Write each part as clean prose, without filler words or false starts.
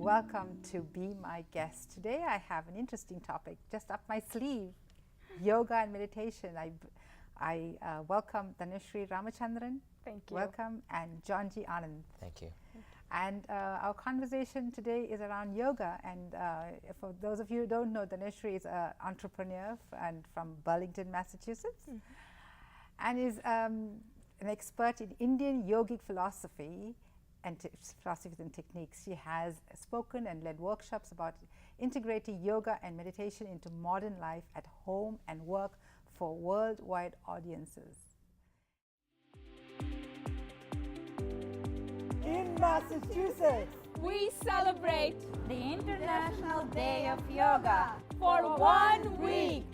welcome to be my guest. Today I have an interesting topic just up my sleeve, yoga and meditation. I welcome Dhanashree Ramachandran. Thank you. Welcome, and Janji Anand. Thank you. And our conversation today is around yoga. And for those of you who don't know, Dhanashree is an entrepreneur and from Burlington, Massachusetts, and is an expert in Indian yogic philosophy and philosophies and techniques. She has spoken and led workshops about integrating yoga and meditation into modern life at home and work for worldwide audiences. In Massachusetts, We celebrate the International Day of Yoga for 1 week.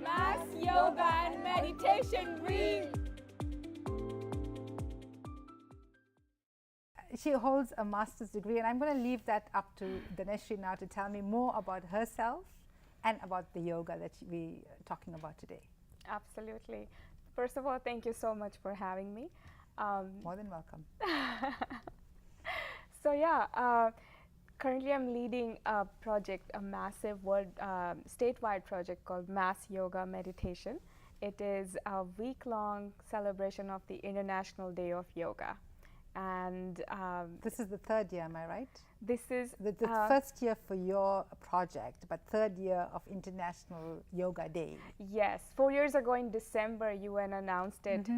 Mass Yoga and Meditation Week. she holds a master's degree, and I'm going to leave that up to Dhanashree now to tell me more about herself and about the yoga that we are talking about today. Absolutely. First of all, thank you so much for having me. More than welcome. So yeah, currently I'm leading a project, a massive statewide project called Mass Yoga Meditation. It is a week-long celebration of the International Day of Yoga. And this is the third year, am I right? this is The first year for your project, but third year of International Yoga Day. yes, 4 years ago in December, UN announced it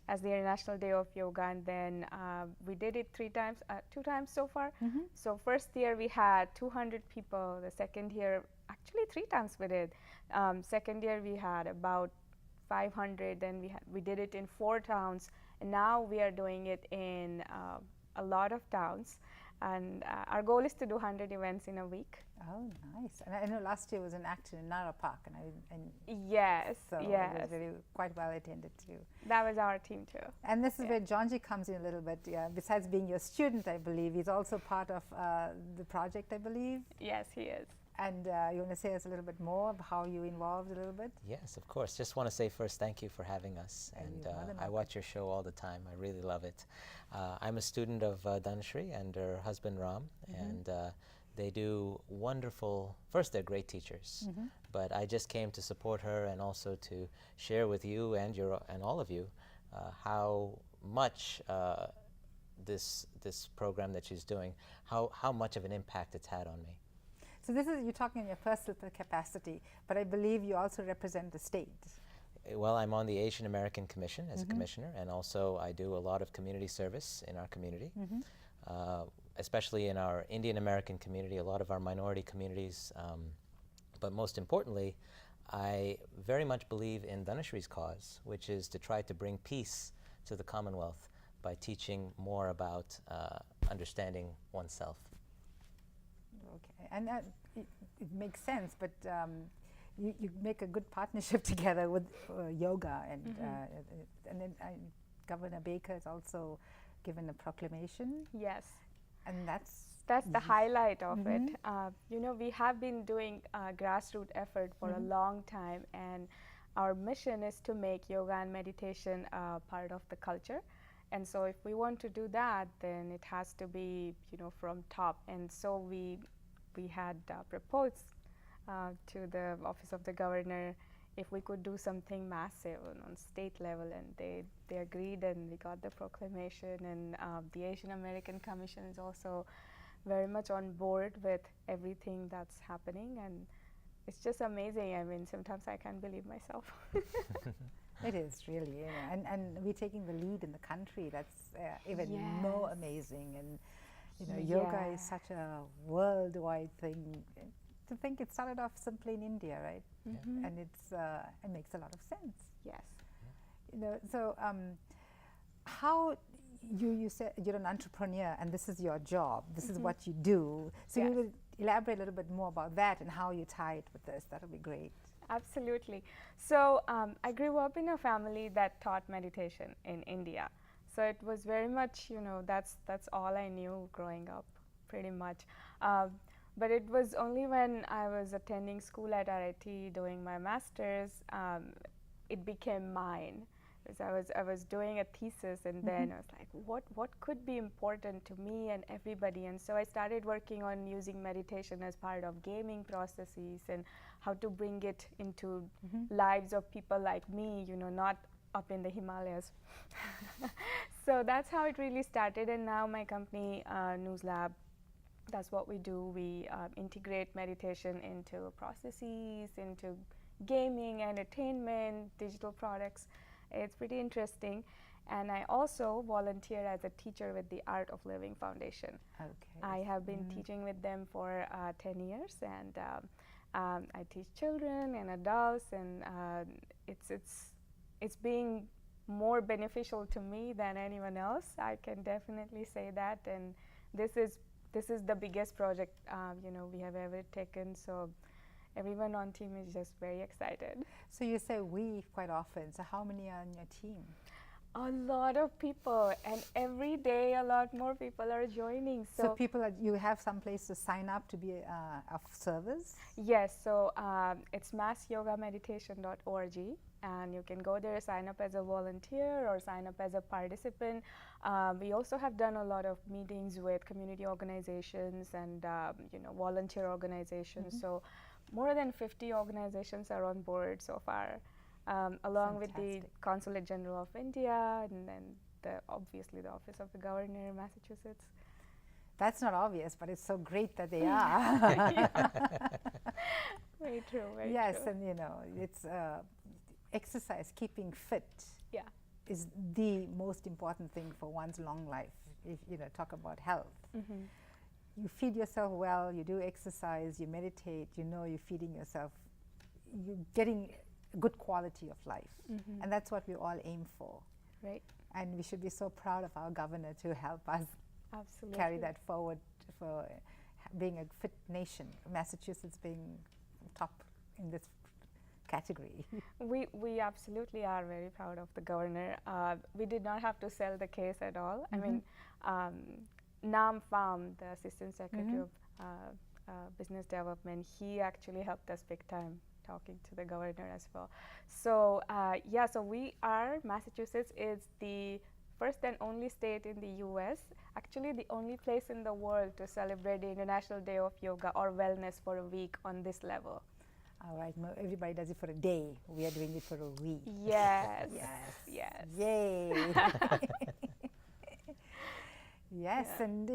as the International Day of Yoga, and then we did it 2 times so far. So first year we had 200 people. The second year, actually 3 times we did. Second year we had about 500. Then we did it in 4 towns, and now we are doing it in a lot of towns. And our goal is to do 100 events in a week. Oh, nice. And I know last year was an Acton in Nara Park, and Yes, so yes. it was really quite well attended too. That was our team too. And this is where Janji comes in a little bit. Yeah, besides being your student, I believe, he's also part of the project, I believe. Yes, he is. And you want to say us a little bit more of how you involved a little bit? Yes, of course. Just want to say first, thank you for having us. And And you're more than I watch your show all the time. I really love it. I'm a student of Dhanashree and her husband Ram, and they do wonderful. First, they're great teachers, but I just came to support her and also to share with you and all of you how much this program that she's doing, how much of an impact it's had on me. So this is, you're talking in your personal capacity, but I believe you also represent the state. Well, I'm on the Asian American Commission as a commissioner, and also I do a lot of community service in our community, especially in our Indian American community, a lot of our minority communities. But most importantly, I very much believe in Dhanashree's cause, which is to try to bring peace to the Commonwealth by teaching more about understanding oneself. Okay, and it makes sense, but you make a good partnership together with yoga, and then Governor Baker has also given a proclamation. Yes. And That's the highlight of it. You know, we have been doing a grassroots effort for a long time, and our mission is to make yoga and meditation part of the culture. And so if we want to do that, then it has to be, you know, from top. And so we had proposed to the Office of the Governor if we could do something massive on state level, and they agreed, and we got the proclamation. And the Asian American Commission is also very much on board with everything that's happening, and it's just amazing. I mean, sometimes I can't believe myself. it is really, you know, and we're taking the lead in the country. That's even more amazing. And you know, yoga is such a worldwide thing. To think it started off simply in India, right? And it makes a lot of sense. Yes. You know, so how you said you're an entrepreneur and this is your job, this is what you do. So Yes. you will elaborate a little bit more about that and how you tie it with this. That would be great. Absolutely. So I grew up in a family that taught meditation in India. So it was very much, that's all I knew growing up, pretty much. But it was only when I was attending school at RIT doing my master's, it became mine. Because I was doing a thesis, and then I was like, what could be important to me and everybody? And so I started working on using meditation as part of gaming processes and how to bring it into lives of people like me, not up in the Himalayas. So that's how it really started, and now my company, News Lab, that's what we do. We integrate meditation into processes, into gaming, entertainment, digital products. It's pretty interesting. And I also volunteer as a teacher with the Art of Living Foundation. Okay. I have been teaching with them for 10 years, and I teach children and adults, and it's being more beneficial to me than anyone else. I can definitely say that, and this is the biggest project we have ever taken. So everyone on team is just very excited. So you say we quite often. So how many are on your team? A lot of people, and every day a lot more people are joining. So people, you have some place to sign up to be of service? Yes, so it's massyogameditation.org, and you can go there, sign up as a volunteer or sign up as a participant. We also have done a lot of meetings with community organizations and volunteer organizations. So more than 50 organizations are on board so far, along with the Consulate General of India, and then obviously the Office of the Governor, Massachusetts. That's not obvious, but it's so great that they are. Very true. Very yes, true. and it's exercise, keeping fit. Yeah. Is the most important thing for one's long life. If talk about health. You feed yourself well, you do exercise, you meditate, you're feeding yourself, you're getting good quality of life. And that's what we all aim for. Right. And we should be so proud of our governor to help us Absolutely. carry that forward for being a fit nation, Massachusetts being top in this category. We absolutely are very proud of the governor. We did not have to sell the case at all. I mean, Nam Pham, the Assistant Secretary of Business Development, he actually helped us big time talking to the governor as well. So so Massachusetts is the first and only state in the US, actually the only place in the world to celebrate the International Day of Yoga or Wellness for a week on this level. All right, no, everybody does it for a day. We are doing it for a week. Yes. Yes. Yay. Yes, and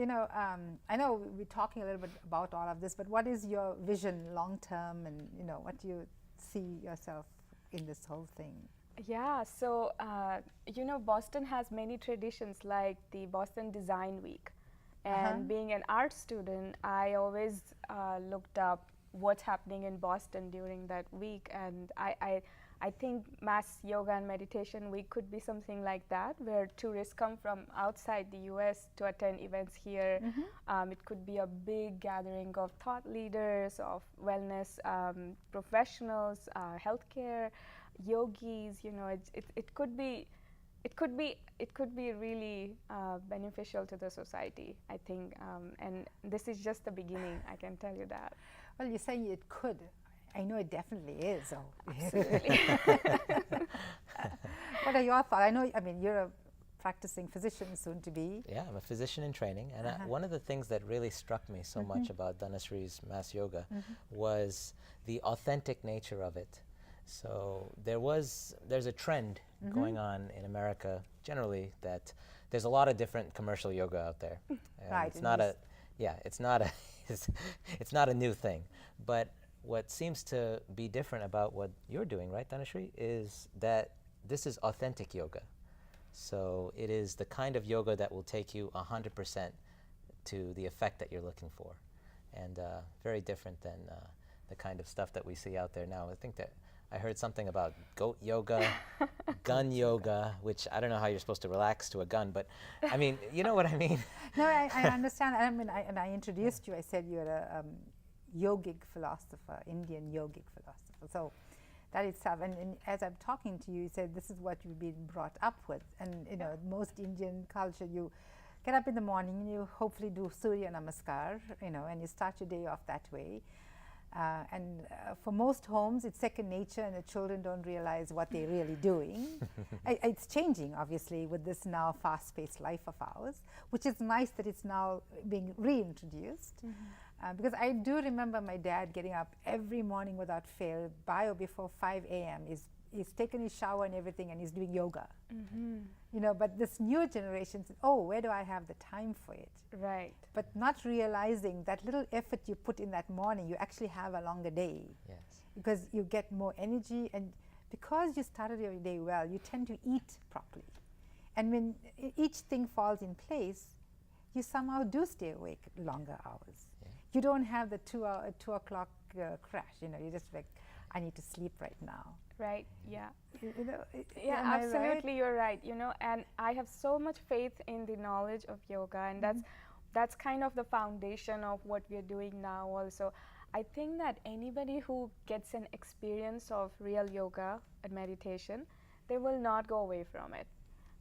I know we're talking a little bit about all of this, but what is your vision long term, and what do you see yourself in this whole thing? Yeah, so Boston has many traditions like the Boston Design Week, and being an art student, I always looked up what's happening in Boston during that week, and I think Mass Yoga and Meditation Week could be something like that, where tourists come from outside the US to attend events here. It could be a big gathering of thought leaders, of wellness professionals, healthcare, yogis. It could be really beneficial to the society, I think, and this is just the beginning, I can tell you that. Well, you're saying it could. I know it definitely is. Absolutely. What are your thoughts? I mean, you're a practicing physician soon to be. Yeah, I'm a physician in training, and one of the things that really struck me so much about Dhanashree's Mass Yoga was the authentic nature of it. So there's a trend going on in America generally that there's a lot of different commercial yoga out there. Right. It's not a new thing, but what seems to be different about what you're doing, right, Dhanashree, is that this is authentic yoga. So it is the kind of yoga that will take you 100% to the effect that you're looking for, and very different than the kind of stuff that we see out there now. I think that I heard something about goat yoga, gun yoga, which I don't know how you're supposed to relax to a gun, but I mean, you know what I mean? No, I understand. I mean, I introduced you. I said you're a yogic philosopher, Indian yogic philosopher. So that itself, and as I'm talking to you, you said this is what you've been brought up with. And you know, most Indian culture, you get up in the morning, you hopefully do Surya Namaskar, you know, and you start your day off that way. For most homes, it's second nature, and the children don't realize what they're really doing. It's changing, obviously, with this now fast-paced life of ours, which is nice that it's now being reintroduced. Because I do remember my dad getting up every morning without fail, by or before 5 a.m. He's taken his shower and everything, and he's doing yoga. You know, but this new generation says, oh, where do I have the time for it? Right. But not realizing that little effort you put in that morning, you actually have a longer day. Yes. Because you get more energy, and because you started your day well, you tend to eat properly. And when each thing falls in place, you somehow do stay awake longer hours. Yeah. You don't have the 2 o'clock crash, you know, you're just like, I need to sleep right now. Right, yeah. You know, Yeah, am I absolutely, right? you're right. You know, and I have so much faith in the knowledge of yoga, and that's kind of the foundation of what we're doing now also. I think that anybody who gets an experience of real yoga and meditation, they will not go away from it.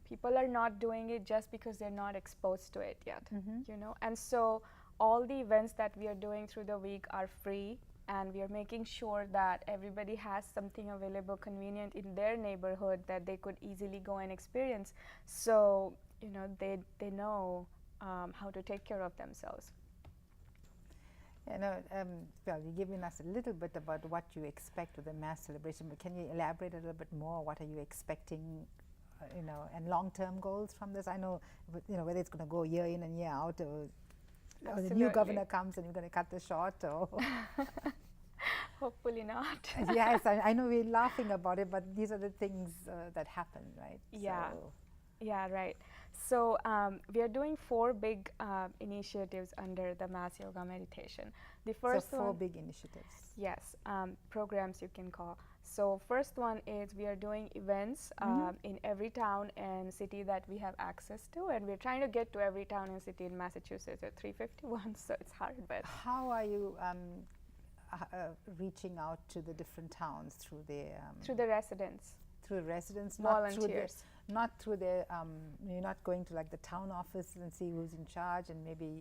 People are not doing it just because they're not exposed to it yet, you know. And so all the events that we are doing through the week are free, and we are making sure that everybody has something available, convenient in their neighborhood that they could easily go and experience. So, you know, they know how to take care of themselves. You know, well, you're giving us a little bit about what you expect with the mass celebration, but can you elaborate a little bit more? What are you expecting, you know, and long-term goals from this? I know, you know, whether it's going to go year in and year out, or the new governor comes and you're going to cut this short, or hopefully not. Yes, I know we're laughing about it, but these are the things that happen, right? Yeah. So Yeah, right. So we are doing 4 big initiatives under the Mass Yoga Meditation. The first so 4 one, big initiatives. yes, programs you can call. So first one is we are doing events in every town and city that we have access to, and we're trying to get to every town and city in Massachusetts at 351, so it's hard, but How are you reaching out to the different towns through through the residents, through residents, volunteers. not through the you're not going to like the town office and see who's in charge, and maybe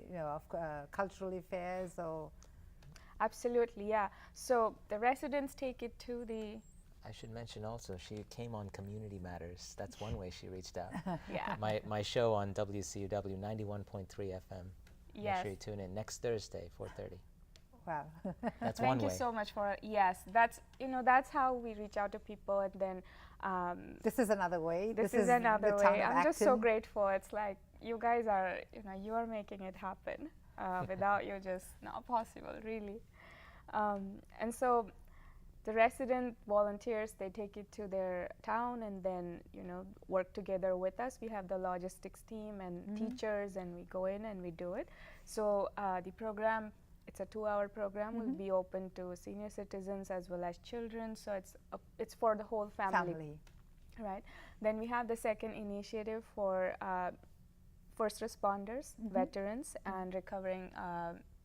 you know, of cultural affairs or. Absolutely, yeah. So the residents take it to the. I should mention also, she came on Community Matters. That's one way she reached out. Yeah. My show on WCUW 91.3 FM. Yes. Make sure you tune in next Thursday, 4:30. Wow. That's one Thank way. you so much for, yes, that's, you know, that's how we reach out to people, and then This is another way. this is another the town way. of I'm just so Acton. grateful. It's like you guys are, you know, you are making it happen. Without you, just not possible, really. And so the resident volunteers, they take it to their town and then, you know, work together with us. We have the logistics team and teachers, and we go in and we do it. So the program, it's a 2-hour program, will be open to senior citizens as well as children. So it's for the whole family. Right. Then we have the second initiative for first responders, veterans, and recovering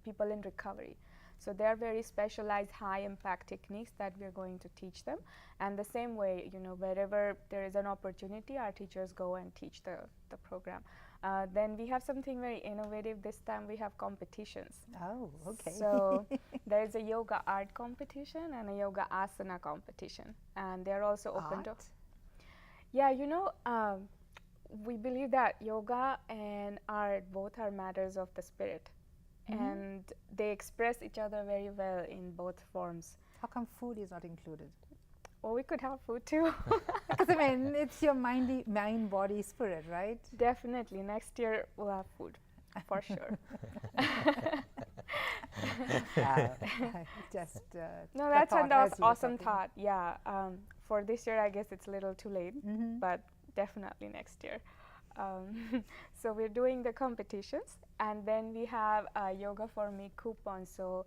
people in recovery. So they are very specialized, high-impact techniques that we are going to teach them. And the same way, you know, wherever there is an opportunity, our teachers go and teach the program. Then we have something very innovative. This time we have competitions. Oh, okay. So there is a yoga art competition and a yoga asana competition, and they're also open to. Art? Yeah, you know, we believe that yoga and art both are matters of the spirit, and they express each other very well in both forms. How come food is not included? Well, we could have food too. Because I mean, it's your mind, body, spirit, right? Definitely. Next year we'll have food, for sure. Just No, the that's thought an as you were awesome talking. thought. Yeah. For this year, I guess it's a little too late, but definitely next year. So we're doing the competitions, and then we have a Yoga for Me coupon. So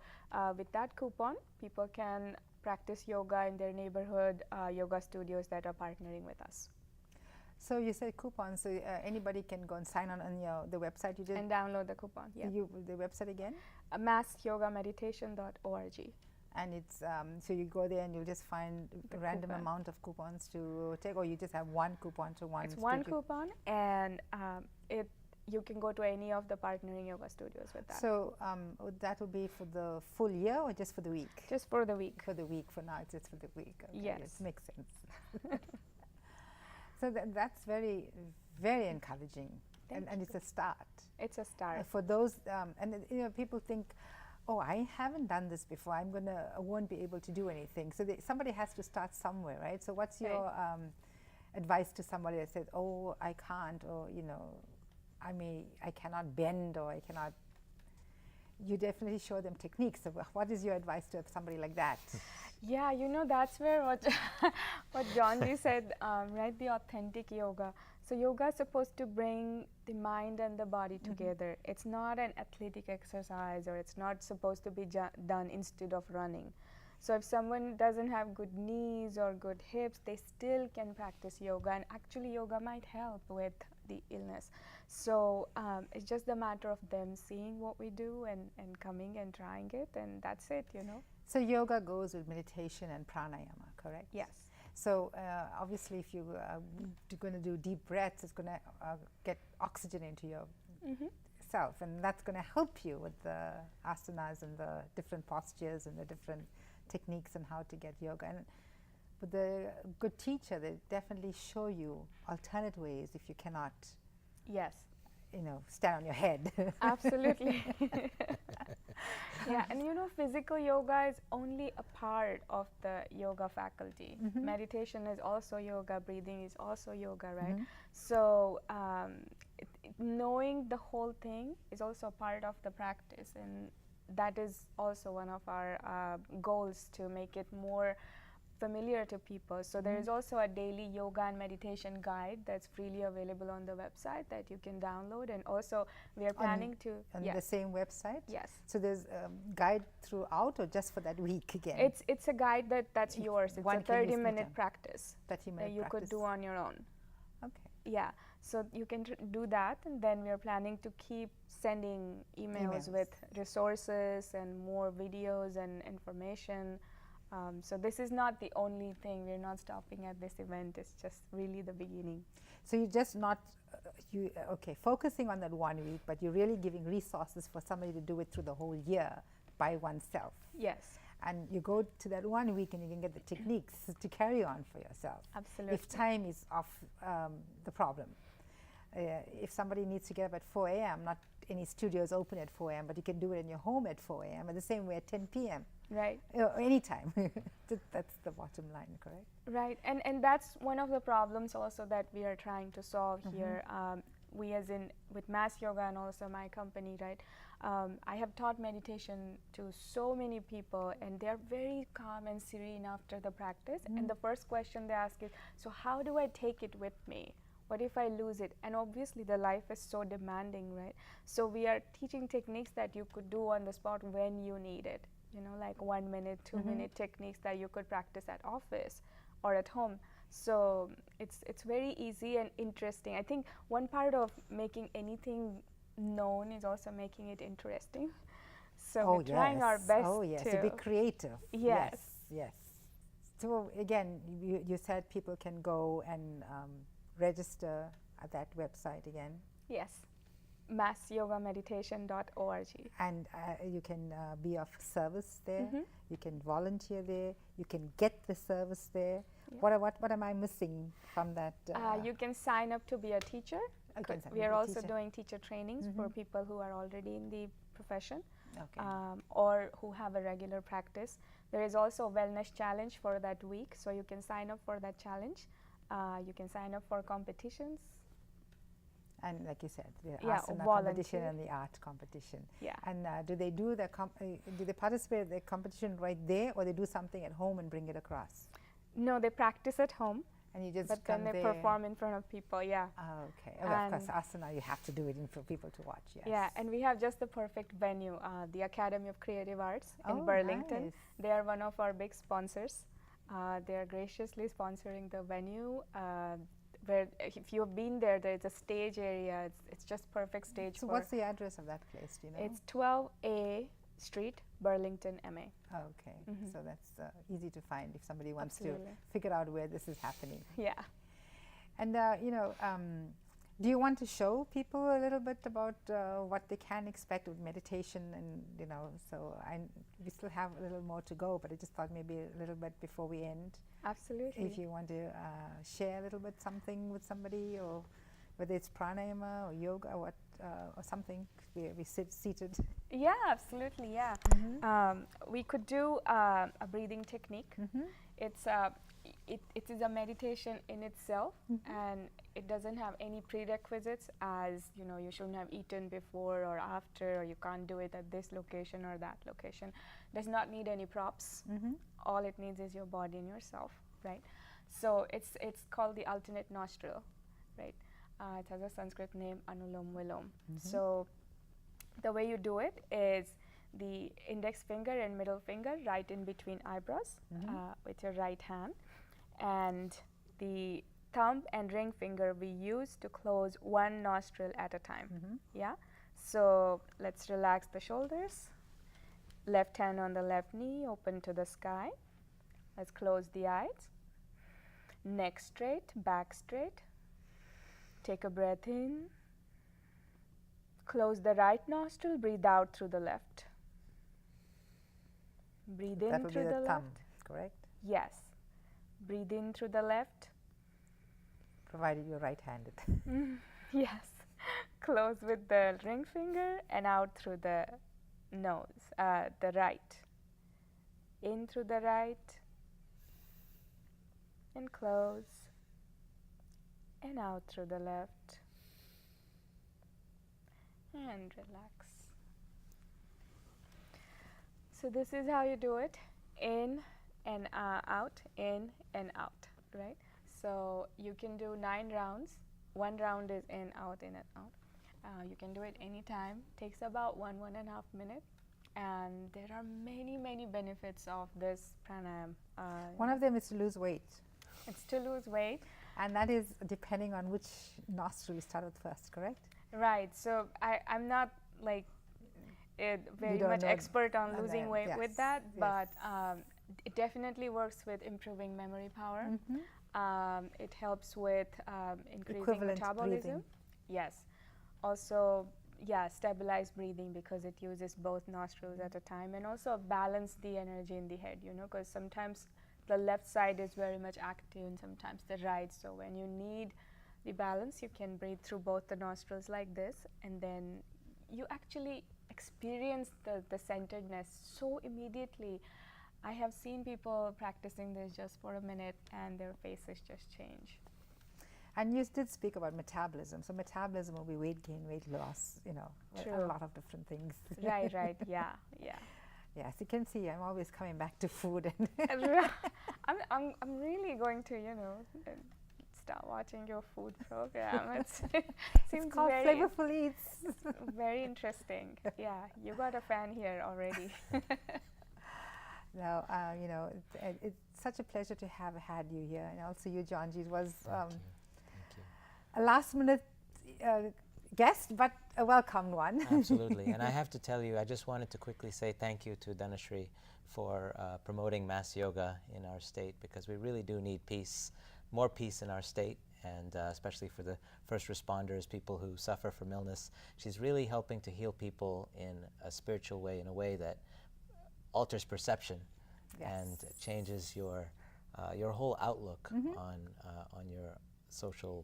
with that coupon, people can practice yoga in their neighborhood yoga studios that are partnering with us. So you said coupons, so anybody can go and sign on the website you did? And download the coupon, yeah. The website again? massyogameditation.org. And it's, so you go there and you'll just find a random amount of coupons to take, or you just have one coupon to one It's studio? one coupon, and you can go to any of the partnering yoga studios with that. So that will be for the full year or just for the week? Just for the week. For the week, for now it's just for the week. Okay, Yes. It makes sense. So that's very, very encouraging. And it's a start. It's a start. For those, and you know, people think, oh, I haven't done this before, I won't be able to do anything. So somebody has to start somewhere, right? So what's your advice to somebody that says, oh, I can't, or, you know, I cannot bend, or I cannot. You definitely show them techniques. So what is your advice to somebody like that? Yeah, you know, that's where what John G said, right? The authentic yoga. So yoga is supposed to bring the mind and the body together. It's not an athletic exercise, or it's not supposed to be done instead of running. So if someone doesn't have good knees or good hips, they still can practice yoga, and actually yoga might help with the illness. So it's just a matter of them seeing what we do and coming and trying it, and that's it, you know. So yoga goes with meditation and pranayama, correct? Yes. So obviously if you're going to do deep breaths, it's going to get oxygen into your self, and that's going to help you with the asanas and the different postures and the different techniques and how to get yoga. And with the good teacher, they definitely show you alternate ways if you cannot, Yes. you know, stand on your head. Absolutely. Yeah, and you know, physical yoga is only a part of the yoga faculty. Meditation is also yoga, breathing is also yoga, right? So knowing the whole thing is also a part of the practice, and that is also one of our goals, to make it more familiar to people. So there is also a daily yoga and meditation guide that's freely available on the website that you can download, and also we are planning to on the same website? Yes. So there's a guide throughout, or just for that week again? It's a guide that's yours. It's a 30-minute practice 30-minute that you could do on your own. Okay. Yeah, so you can do that, and then we are planning to keep sending emails with resources and more videos and information. So this is not the only thing. We're not stopping at this event. It's just really the beginning. So you're just not focusing on that 1 week, but you're really giving resources for somebody to do it through the whole year by oneself. Yes. And you go to that 1 week and you can get the techniques to carry on for yourself. Absolutely. If time is off the problem. If somebody needs to get up at 4 a.m., not any studios open at 4 a.m., but you can do it in your home at 4 a.m. and the same way at 10 p.m. Right. Anytime. That's the bottom line, correct? Right, and that's one of the problems also that we are trying to solve here. We, as in with Mass Yoga and also my company, right? I have taught meditation to so many people, and they're very calm and serene after the practice. And the first question they ask is, so how do I take it with me? What if I lose it? And obviously the life is so demanding, right? So we are teaching techniques that you could do on the spot when you need it. You know, like 1 minute, 2 minute techniques that you could practice at office or at home. So it's very easy and interesting. I think one part of making anything known is also making it interesting. So we're trying our best to be creative. Yes. Yes. So again, you said people can go and register at that website again. Yes. massyogameditation.org. And you can be of service there. You can volunteer there. You can get the service there. Yeah. What am I missing from that? You can sign up to be a teacher. We are also doing teacher trainings for people who are already in the profession, or who have a regular practice. There is also a wellness challenge for that week, so you can sign up for that challenge. You can sign up for competitions. And like you said, the asana competition and the art competition. Yeah. And do they do do they participate in the competition right there, or they do something at home and bring it across? No, they practice at home. And you just but come then they there. perform in front of people, yeah. Oh, okay. Oh, of course, asana, you have to do it for people to watch, yes. Yeah, and we have just the perfect venue, the Academy of Creative Arts in Oh, Burlington. nice. They are one of our big sponsors. They are graciously sponsoring the venue. Where if you've been there, there's a stage area. It's just perfect stage. So what's the address of that place, do you know? It's 12A Street, Burlington, MA. Oh, okay. So that's easy to find if somebody wants Absolutely. to figure out where this is happening. Yeah. And, you know, do you want to show people a little bit about what they can expect with meditation? And, you know, so we still have a little more to go, but I just thought maybe a little bit before we end. Absolutely. If you want to share a little bit something with somebody, or whether it's pranayama or yoga or something, we sit seated. Yeah, absolutely, yeah. We could do a breathing technique. It is a meditation in itself, and it doesn't have any prerequisites, as you know, you shouldn't have eaten before or after, or you can't do it at this location or that location. Does not need any props. All it needs is your body and yourself, right? So it's called the Alternate Nostril, right? It has a Sanskrit name, Anulom Vilom. So the way you do it is the index finger and middle finger right in between eyebrows with your right hand, and the thumb and ring finger we use to close one nostril at a time. Yeah. So let's relax the shoulders. Left hand on the left knee, open to the sky. Let's close the eyes. Neck straight, back straight. Take a breath in. Close the right nostril, breathe out through the left. Breathe in through the left. Thumb, correct? Yes. Breathe in through the left. Provided you're right-handed. Yes. Close with the ring finger and out through the nose, the right. In through the right and close, and out through the left, and relax. So this is how you do it, in and out, in and out, right? So you can do 9 rounds. 1 round is in, out, in and out. You can do it anytime. Takes about 1.5 minutes. And there are many, many benefits of this pranayama. One of them is to lose weight. It's to lose weight. And that is depending on which nostril you start with first, correct? Right. So I'm not like very much expert on losing weight with that, but it definitely works with improving memory power. It helps with increasing Equivalent metabolism. breathing. Yes. Also, yeah, stabilize breathing because it uses both nostrils at a time, and also balance the energy in the head, you know, because sometimes the left side is very much active and sometimes the right. So when you need the balance, you can breathe through both the nostrils like this, and then you actually experience the centeredness so immediately. I have seen people practicing this just for a minute and their faces just change. And you did speak about metabolism. So metabolism will be weight gain, weight loss, you know, True. a lot of different things. Right, yeah. Yes, you can see I'm always coming back to food. I'm really going to, you know, start watching your food program. Seems called very Flavorful Eats. very interesting. Yeah, you got a fan here already. Now, you know, it's such a pleasure to have had you here, and also you, Johnji. It was Thank you. a last-minute guest, but a welcomed one. Absolutely. And I have to tell you, I just wanted to quickly say thank you to Dhanashree for promoting mass yoga in our state, because we really do need peace, more peace in our state, and especially for the first responders, people who suffer from illness. She's really helping to heal people in a spiritual way, in a way that alters perception and changes your whole outlook on your social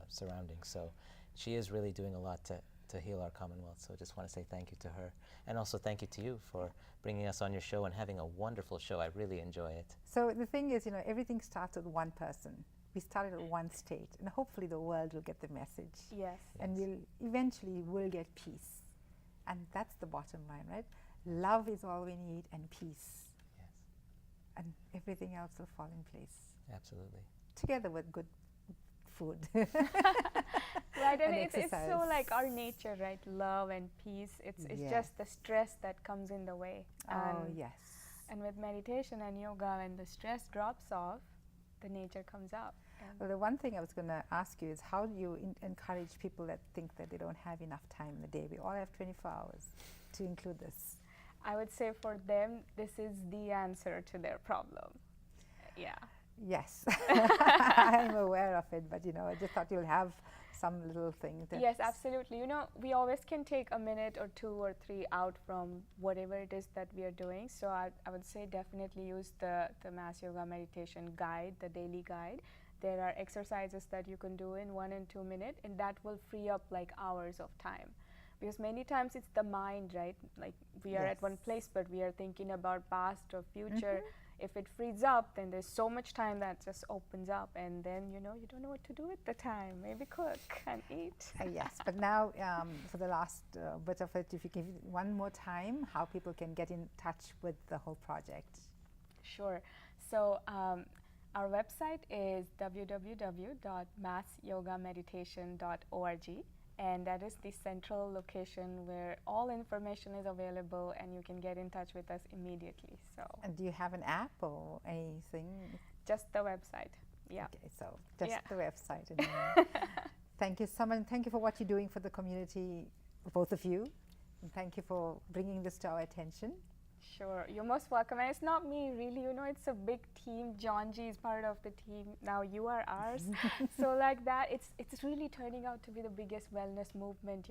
surroundings. So she is really doing a lot to heal our Commonwealth. So I just want to say thank you to her. And also thank you to you for bringing us on your show and having a wonderful show. I really enjoy it. So the thing is, you know, everything starts with one person. We started at one state, and hopefully the world will get the message. Yes. And we'll get peace. And that's the bottom line, right? Love is all we need, and peace. Yes. And everything else will fall in place. Absolutely. together with good food. Right, and And it's so exercise. like our nature, right? Love and peace. It's Yeah. just the stress that comes in the way. Oh, And, yes. and with meditation and yoga, when the stress drops off, the nature comes out. And Well, the one thing I was going to ask you is how do you encourage people that think that they don't have enough time in the day? We all have 24 hours to include this. I would say for them, this is the answer to their problem. Yeah. Yes, I'm aware of it, but I just thought you'll have some little thing. Yes, absolutely. We always can take a minute or 2 or 3 out from whatever it is that we are doing. So I would say definitely use the Mass Yoga Meditation guide, the daily guide. There are exercises that you can do in 1 and 2 minutes, and that will free up like hours of time. Because many times it's the mind, right? Like we are at one place, but we are thinking about past or future. If it frees up, then there's so much time that just opens up, and then you don't know what to do with the time. Maybe cook and eat. Yes, but now for the last bit of it, if you give one more time, how people can get in touch with the whole project. Sure. So our website is www.massyogameditation.org, and that is the central location where all information is available, and you can get in touch with us immediately. So And do you have an app or anything? just the website. Yeah. Okay, so just Yeah. the website. And thank you so much. Thank you for what you're doing for the community, both of you. And thank you for bringing this to our attention. Sure, you're most welcome. And it's not me, really. It's a big team. John G is part of the team. Now you are ours. So like that, it's really turning out to be the biggest wellness movement.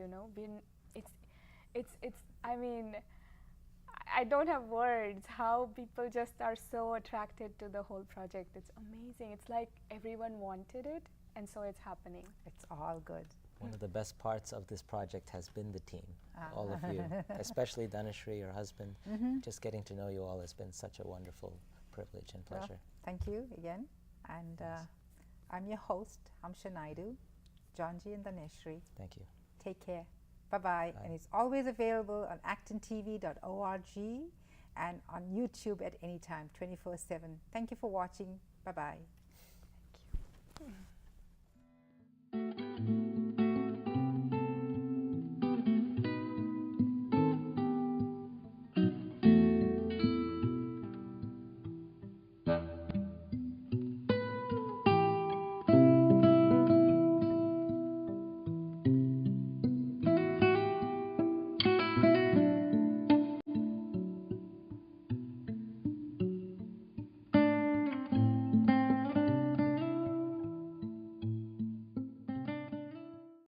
I mean, I don't have words. How people just are so attracted to the whole project. It's amazing. It's like everyone wanted it, and so it's happening. It's all good. One of the best parts of this project has been the team, all of you, especially Dhanashree, your husband. Just getting to know you all has been such a wonderful privilege and Well, pleasure. thank you again. And I'm your host, Hamsha Naidu, Janji and Dhanashree. Thank you. Take care. Bye-bye. Bye. And it's always available on ActonTV.org and on YouTube at any time, 24/7. Thank you for watching. Bye-bye. Thank you.